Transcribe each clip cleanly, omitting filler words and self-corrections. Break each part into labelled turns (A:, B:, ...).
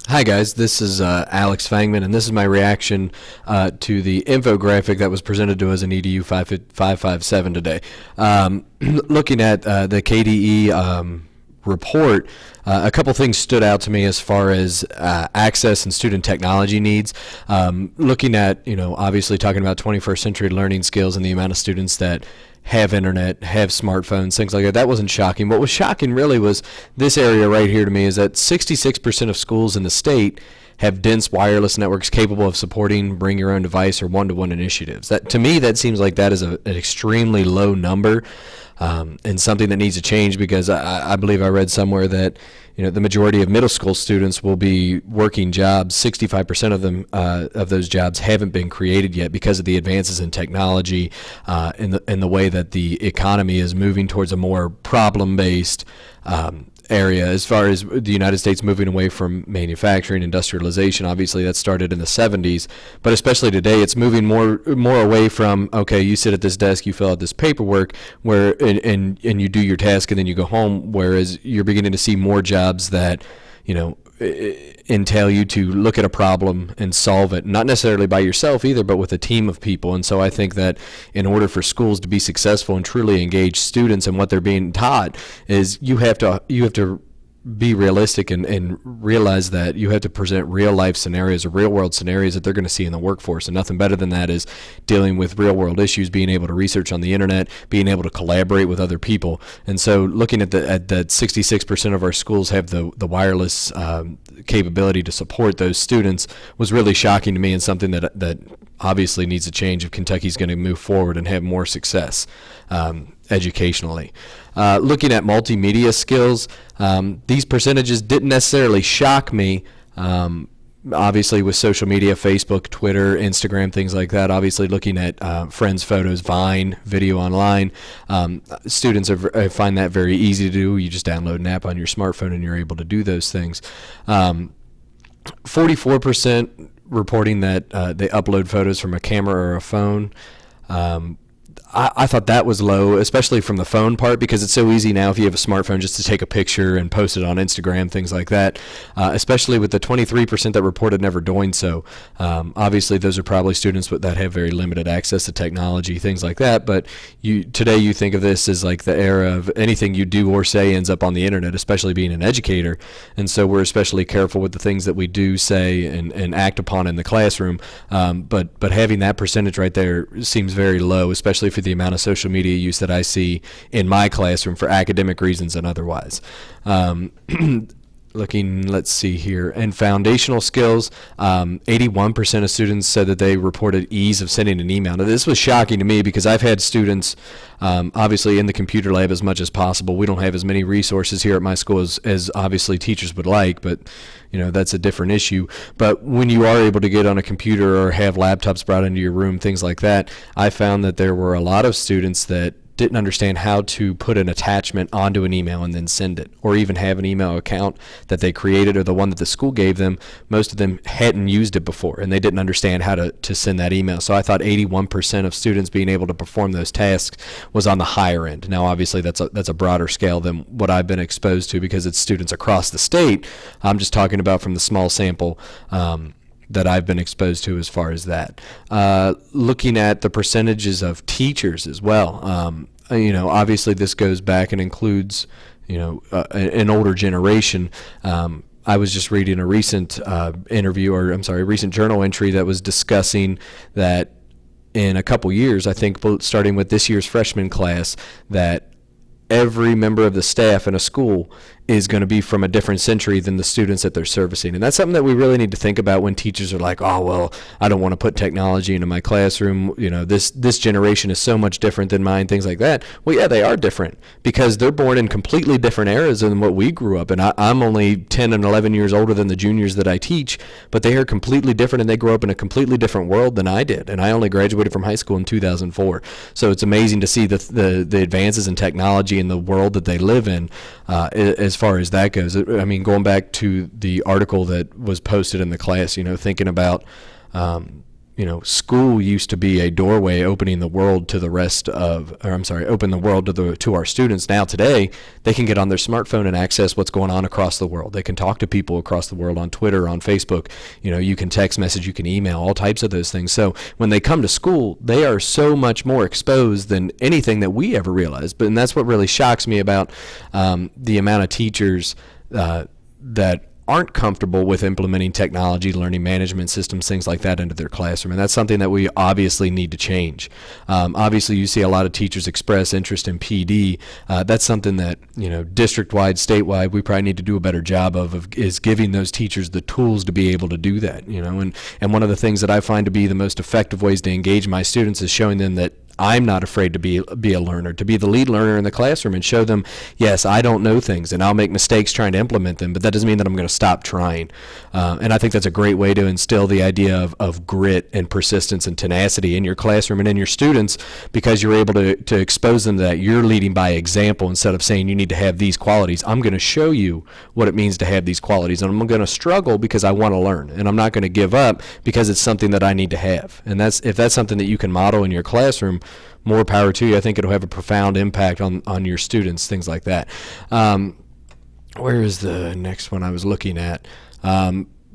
A: Hi guys, this is Alex Fangman, and this is my reaction to the infographic that was presented to us in EDU 557 today. Looking at the KDE report, a couple things stood out to me as far as access and student technology needs. Looking at, obviously talking about 21st century learning skills and the amount of students that have internet, have smartphones, things like that. That wasn't shocking. What was shocking really was this area right here to me is that 66% of schools in the state have dense wireless networks capable of supporting bring your own device or one-to-one initiatives. That, to me, that seems like that is an extremely low number, and something that needs to change, because I believe I read somewhere that the majority of middle school students will be working jobs. 65% of them of those jobs haven't been created yet because of the advances in technology, in the way that the economy is moving towards a more problem-based area, as far as the United States moving away from manufacturing, industrialization. Obviously that started in the 70s, but especially today it's moving more away from, okay, you sit at this desk, you fill out this paperwork, and you do your task and then you go home, whereas you're beginning to see more jobs that entail you to look at a problem and solve it, not necessarily by yourself either, but with a team of people. And so I think that in order for schools to be successful and truly engage students in what they're being taught, is you have to be realistic and realize that you have to present real life scenarios or real world scenarios that they're going to see in the workforce. And nothing better than that is dealing with real world issues, being able to research on the internet, being able to collaborate with other people. And so looking at that 66% of our schools have the wireless capability to support those students was really shocking to me, and something that obviously needs to change if Kentucky's going to move forward and have more success educationally. Looking at multimedia skills, these percentages didn't necessarily shock me. Obviously with social media, Facebook, Twitter, Instagram, things like that, obviously looking at friends' photos, Vine, video online, students find that very easy to do. You just download an app on your smartphone and you're able to do those things. 44% reporting that they upload photos from a camera or a phone. I thought that was low, especially from the phone part, because it's so easy now if you have a smartphone just to take a picture and post it on Instagram, things like that, especially with the 23% that reported never doing so. Obviously, those are probably students that have very limited access to technology, things like that, but today you think of this as like the era of anything you do or say ends up on the internet, especially being an educator, and so we're especially careful with the things that we do say and act upon in the classroom, but having that percentage right there seems very low, especially for the amount of social media use that I see in my classroom for academic reasons and otherwise. Let's see here, and foundational skills, 81% of students said that they reported ease of sending an email. Now, this was shocking to me because I've had students, obviously in the computer lab as much as possible. We don't have as many resources here at my school as obviously teachers would like, but that's a different issue. But when you are able to get on a computer or have laptops brought into your room, things like that, I found that there were a lot of students that didn't understand how to put an attachment onto an email and then send it, or even have an email account that they created or the one that the school gave them. Most of them hadn't used it before, and they didn't understand how to send that email. So I thought 81% of students being able to perform those tasks was on the higher end. Now, obviously, that's a broader scale than what I've been exposed to because it's students across the state. I'm just talking about from the small sample that I've been exposed to as far as that. Looking at the percentages of teachers as well, obviously this goes back and includes, an older generation. I was just reading a recent recent journal entry that was discussing that in a couple years, I think starting with this year's freshman class, that every member of the staff in a school is going to be from a different century than the students that they're servicing. And that's something that we really need to think about when teachers are like, oh, well, I don't want to put technology into my classroom. This generation is so much different than mine, things like that. Well, yeah, they are different because they're born in completely different eras than what we grew up in. I'm only 10 and 11 years older than the juniors that I teach, but they are completely different, and they grew up in a completely different world than I did. And I only graduated from high school in 2004. So it's amazing to see the advances in technology in the world that they live in, as far as that goes. I mean, going back to the article that was posted in the class, thinking about school used to be a doorway opening the world to the rest of, or I'm sorry, open the world to our students. Now today, they can get on their smartphone and access what's going on across the world. They can talk to people across the world on Twitter, on Facebook. You can text message, you can email, all types of those things. So when they come to school, they are so much more exposed than anything that we ever realized. And that's what really shocks me about the amount of teachers that aren't comfortable with implementing technology, learning management systems, things like that into their classroom. And that's something that we obviously need to change. Obviously, you see a lot of teachers express interest in PD. That's something that, district-wide, statewide, we probably need to do a better job of is giving those teachers the tools to be able to do that. And one of the things that I find to be the most effective ways to engage my students is showing them that I'm not afraid to be a learner, to be the lead learner in the classroom and show them, yes, I don't know things and I'll make mistakes trying to implement them, but that doesn't mean that I'm going to stop trying. And I think that's a great way to instill the idea of grit and persistence and tenacity in your classroom and in your students, because you're able to expose them to that. You're leading by example instead of saying you need to have these qualities. I'm going to show you what it means to have these qualities, and I'm going to struggle because I want to learn, and I'm not going to give up because it's something that I need to have. And if that's something that you can model in your classroom, more power to you. I think it'll have a profound impact on your students, things like that. Where is the next one I was looking at?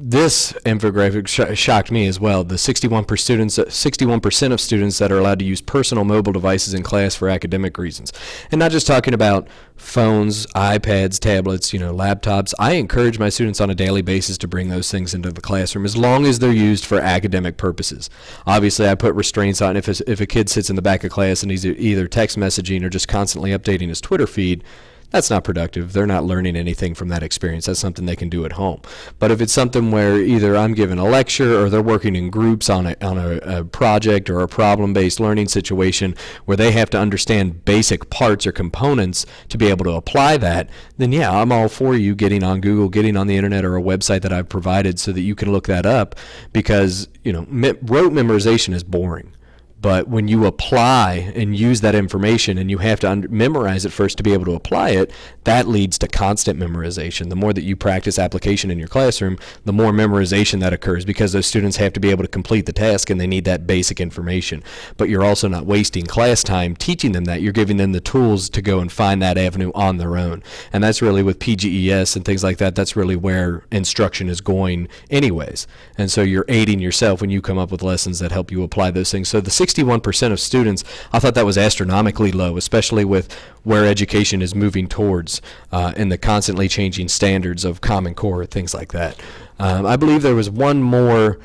A: This infographic shocked me as well. The 61% of students that are allowed to use personal mobile devices in class for academic reasons. And not just talking about phones, iPads, tablets, laptops. I encourage my students on a daily basis to bring those things into the classroom as long as they're used for academic purposes. Obviously, I put restraints on if a kid sits in the back of class and he's either text messaging or just constantly updating his Twitter feed. That's not productive. They're not learning anything from that experience. That's something they can do at home. But if it's something where either I'm giving a lecture or they're working in groups on a project or a problem-based learning situation where they have to understand basic parts or components to be able to apply that, then yeah, I'm all for you getting on Google, getting on the internet or a website that I've provided so that you can look that up, because rote memorization is boring. But when you apply and use that information, and you have to memorize it first to be able to apply it, that leads to constant memorization. The more that you practice application in your classroom, the more memorization that occurs, because those students have to be able to complete the task and they need that basic information. But you're also not wasting class time teaching them that. You're giving them the tools to go and find that avenue on their own. And that's really with PGES and things like that, that's really where instruction is going anyways. And so you're aiding yourself when you come up with lessons that help you apply those things. So the 61% of students, I thought that was astronomically low, especially with where education is moving towards and the constantly changing standards of Common Core, things like that. I believe there was one more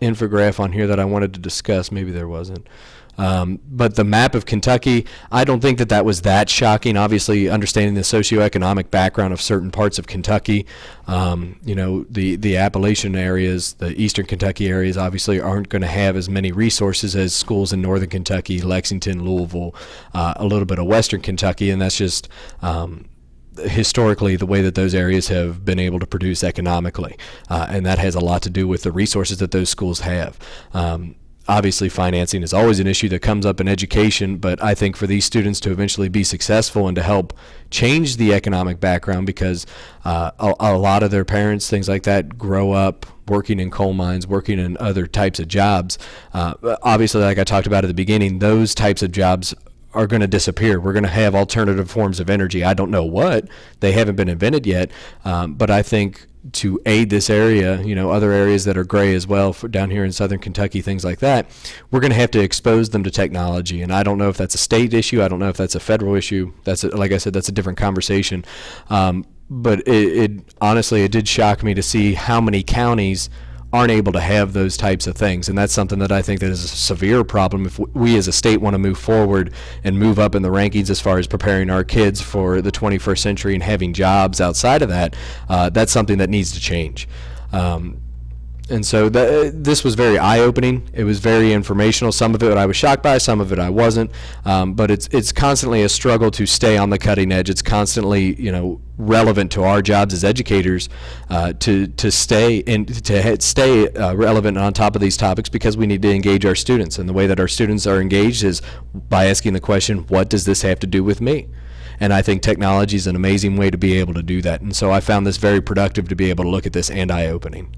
A: infographic on here that I wanted to discuss. Maybe there wasn't. But the map of Kentucky, I don't think that was that shocking. Obviously, understanding the socioeconomic background of certain parts of Kentucky, the Appalachian areas, the eastern Kentucky areas obviously aren't going to have as many resources as schools in northern Kentucky, Lexington, Louisville, a little bit of western Kentucky, and that's just historically the way that those areas have been able to produce economically, and that has a lot to do with the resources that those schools have. Obviously, financing is always an issue that comes up in education, but I think for these students to eventually be successful and to help change the economic background, because a lot of their parents, things like that, grow up working in coal mines, working in other types of jobs. Obviously, like I talked about at the beginning, those types of jobs are going to disappear. We're going to have alternative forms of energy. I don't know what. They haven't been invented yet, but I think to aid this area, other areas that are gray as well, down here in southern Kentucky, things like that, we're going to have to expose them to technology. And I don't know if that's a state issue. I don't know if that's a federal issue. Like I said, that's a different conversation. But honestly, it did shock me to see how many counties aren't able to have those types of things, and that's something that I think that is a severe problem if we as a state want to move forward and move up in the rankings as far as preparing our kids for the 21st century and having jobs outside of that. That's something that needs to change. And so this was very eye-opening. It was very informational. Some of it I was shocked by, some of it I wasn't. But it's constantly a struggle to stay on the cutting edge. It's constantly, relevant to our jobs as educators to stay relevant and on top of these topics, because we need to engage our students. And the way that our students are engaged is by asking the question, what does this have to do with me? And I think technology is an amazing way to be able to do that. And so I found this very productive to be able to look at this, and eye-opening.